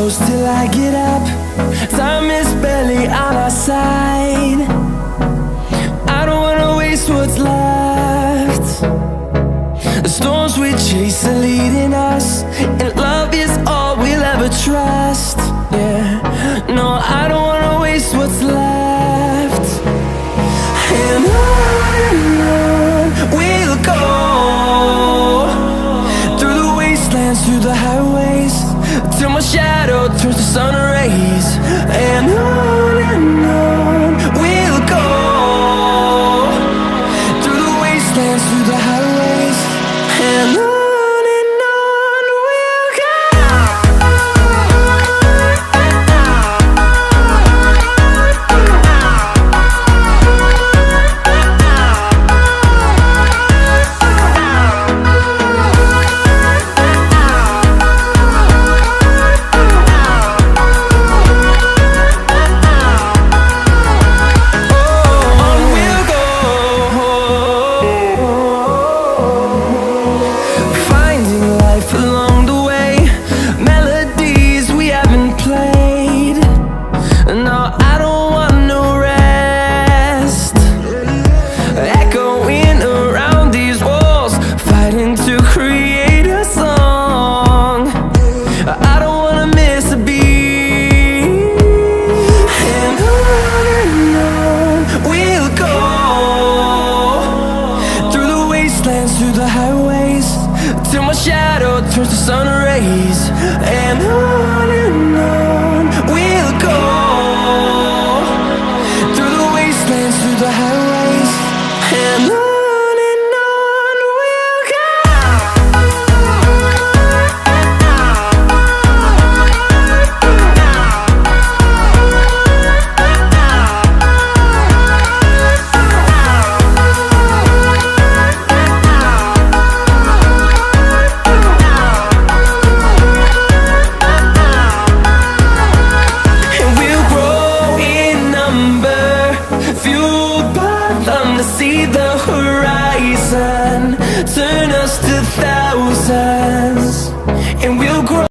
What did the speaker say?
close till I get up. Time is barely on our side. I don't wanna waste what's left. The storms we chase are leading us, and love is all we'll ever trust. Yeah, no, I don't wanna waste what's left. And on we'll go, through the wastelands, through the highways, till my shadow turns to sun rays. And on we'll go, through the wastelands, through the highways, and on. Through the highways, till my shadow turns to sun rays. And on we'll go, through the wastelands, through the highways, and on we'll go. See the horizon turn us to thousands.